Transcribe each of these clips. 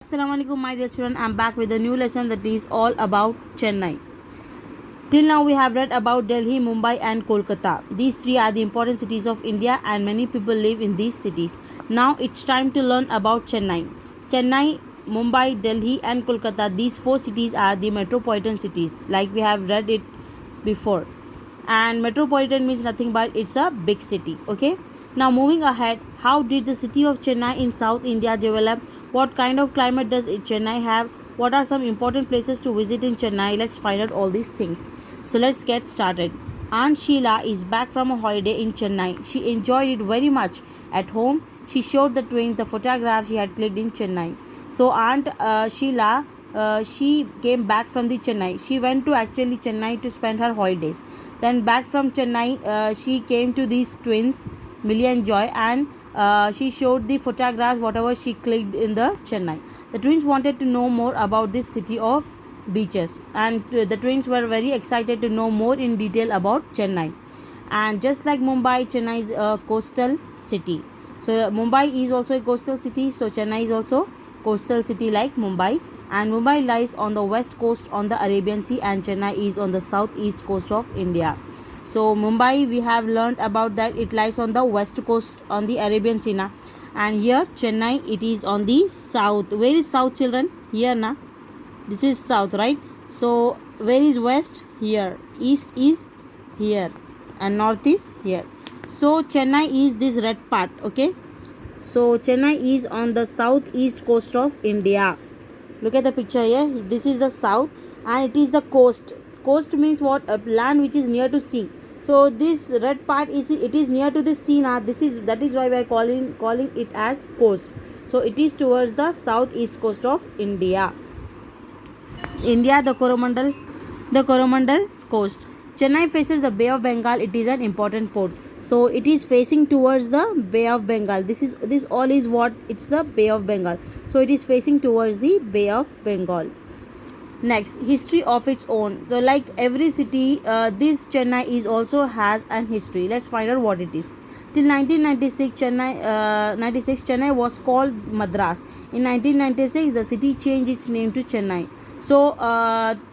Assalamualaikum my dear children, I'm back with a new lesson that is all about Chennai. Till now we have read about Delhi, Mumbai and Kolkata. These three are the important cities of India and many people live in these cities. Now it's time to learn about Chennai. Chennai, Mumbai, Delhi and Kolkata, these four cities are the metropolitan cities like we have read it before. And metropolitan means nothing but it's a big city. Okay. Now moving ahead, how did the city of Chennai in South India develop? What kind of climate does Chennai have? What are some important places to visit in Chennai? Let's find out all these things. So let's get started. Aunt Sheila is back from a holiday in Chennai. She enjoyed it very much. At home, she showed the twins the photographs she had clicked in Chennai. So Aunt Sheila, she came back from the Chennai. She went to actually Chennai to spend her holidays. Then back from Chennai, she came to these twins, Millie and Joy, and she showed the photographs whatever she clicked in the Chennai. The twins wanted to know more about this city of beaches, and the twins were very excited to know more in detail about Chennai. And just like Mumbai, Chennai is a coastal city. So Mumbai is also a coastal city, so Chennai is also coastal city like Mumbai. And Mumbai lies on the west coast on the Arabian Sea, and Chennai is on the southeast coast of India. So Mumbai, we have learned about that it lies on the west coast on the Arabian Sea na. And here Chennai, it is on the south. Where is south, children? Here na. This is south, right? So where is west? Here. East is here and north is here. So Chennai is this red part. Okay. So Chennai is on the southeast coast of India. Look at the picture here. This is the south and it is the coast. Coast means what? A land which is near to sea. So this red part is near to the sea now. That is why we are calling it as coast. So it is towards the southeast coast of India. The Coromandel coast. Chennai faces the Bay of Bengal. It is an important port. So it is facing towards the Bay of Bengal. This all is what? It's the Bay of Bengal. So it is facing towards the Bay of Bengal. Next, history of its own. So like every city, this Chennai is also has an history. Let's find out what it is. Till 1996, Chennai was called Madras. In 1996, the city changed its name to Chennai. So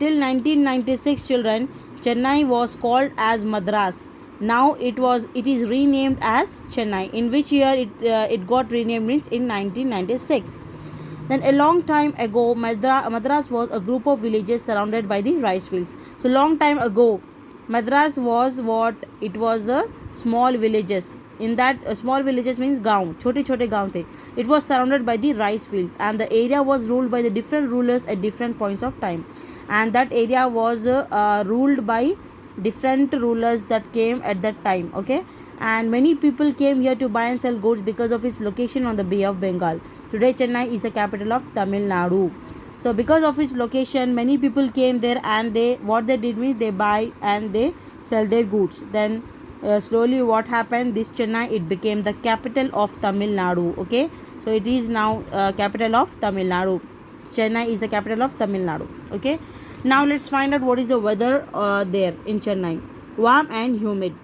till 1996, children, Chennai was called as Madras. Now it is renamed as Chennai. In which year it got renamed? Means in 1996. Then a long time ago, Madras was a group of villages surrounded by the rice fields. So long time ago, Madras was what? It was a small villages. In that small villages means gaon, छोटे गाँव थे. It was surrounded by the rice fields, and the area was ruled by the different rulers at different points of time. And that area was ruled by different rulers that came at that time. Okay, and many people came here to buy and sell goods because of its location on the Bay of Bengal. Today Chennai is the capital of Tamil Nadu. So because of its location, many people came there, and they did means they buy and they sell their goods. Then slowly what happened? This Chennai, it became the capital of Tamil Nadu. Okay, so it is now capital of Tamil Nadu. Chennai is the capital of Tamil Nadu. Okay, now let's find out what is the weather there in Chennai. Warm and humid.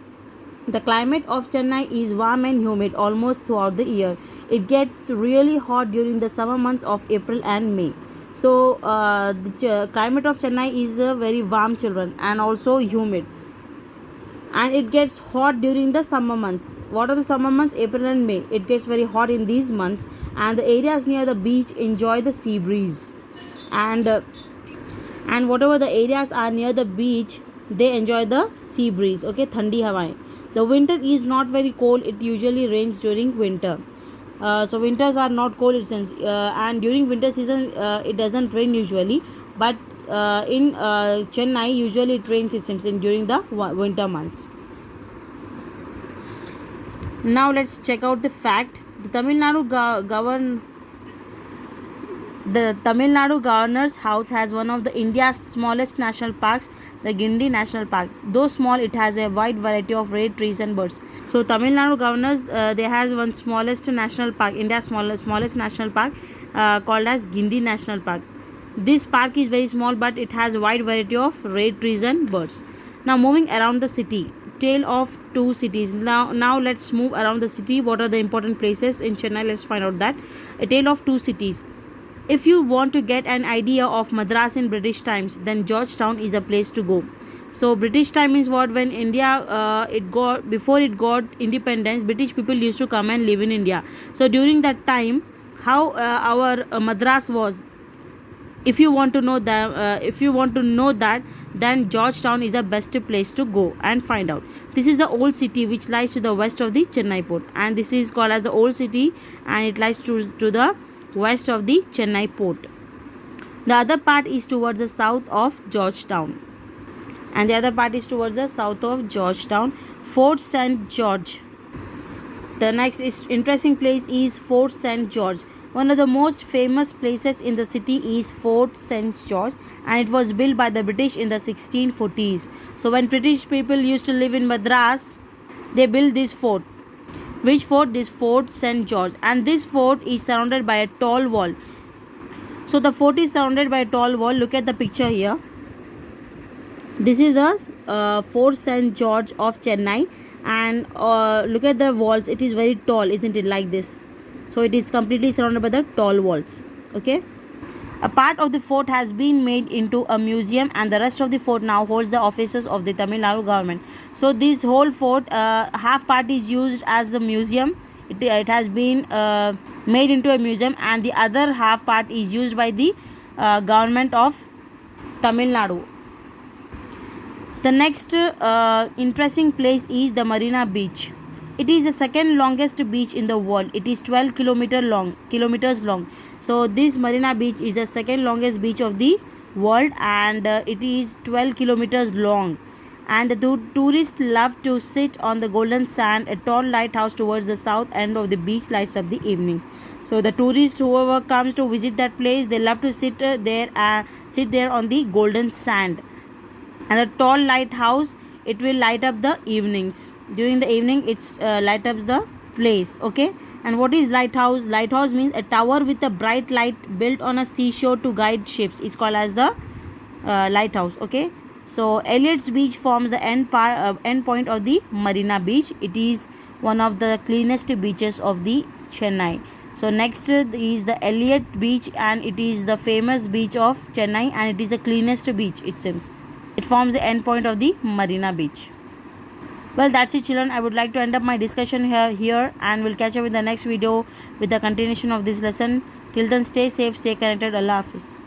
The climate of Chennai is warm and humid almost throughout the year. It gets really hot during the summer months of April and May. So the climate of Chennai is very warm, children, and also humid. And it gets hot during the summer months. What are the summer months? April and May. It gets very hot in these months, and the areas near the beach enjoy the sea breeze. And whatever the areas are near the beach, they enjoy the sea breeze. Okay, thandi hawaएं. The winter is not very cold. It usually rains during winter. So winters are not cold, it seems. And during winter season, it doesn't rain usually. But in Chennai, usually it rains, it seems, during the winter months. Now let's check out the fact. The Tamil Nadu Governor's House has one of the India's smallest national parks, the Gindi National Park. Though small, it has a wide variety of rare trees and birds. So Tamil Nadu Governors, they has one smallest national park, India's smallest national park, called as Gindi National Park. This park is very small, but it has a wide variety of rare trees and birds. Now moving around the city. Tale of two cities. Now let's move around the city. What are the important places in Chennai? Let's find out that. A tale of two cities. If you want to get an idea of Madras in British times, then Georgetown is a place to go. So British time is what? When India before it got independence, British people used to come and live in India. So during that time, how our Madras was. If you want to know that, then Georgetown is the best place to go and find out. This is the old city which lies to the west of the Chennai port, and this is called as the old city, and it lies to the west of the Chennai port. The other part is towards the south of Georgetown, Fort St. George. The next is interesting place is Fort St. George. One of the most famous places in the city is Fort St. George, and it was built by the British in the 1640s. So when British people used to live in Madras, they built this fort. Which fort? This Fort St. George. And this fort is surrounded by a tall wall. So the fort is surrounded by a tall wall. Look at the picture here. This is the Fort St. George of Chennai, and look at the walls. It is very tall, isn't it? Like this. So it is completely surrounded by the tall walls. Okay. A part of the fort has been made into a museum, and the rest of the fort now holds the offices of the Tamil Nadu government. So this whole fort, half part is used as a museum. It has been made into a museum, and the other half part is used by the government of Tamil Nadu. The next interesting place is the Marina Beach. It is the second longest beach in the world. It is 12 kilometers long. So this Marina Beach is the second longest beach of the world, and it is 12 kilometers long. And the tourists love to sit on the golden sand. A tall lighthouse towards the south end of the beach lights up the evenings. So the tourists, whoever comes to visit that place, they love to sit there on the golden sand. And the tall lighthouse, it will light up the evenings. During the evening, it's light up the place. Okay. And what is lighthouse? Lighthouse means a tower with a bright light built on a seashore to guide ships. It's called as the lighthouse. Okay. So Elliott's Beach forms the end point of the Marina Beach. It is one of the cleanest beaches of the Chennai. So next is the Elliott Beach, and it is the famous beach of Chennai, and it is the cleanest beach, it seems. It forms the end point of the Marina Beach. Well, that's it, children. I would like to end up my discussion here, and we'll catch up in the next video with the continuation of this lesson. Till then, stay safe, stay connected. Allah Hafiz.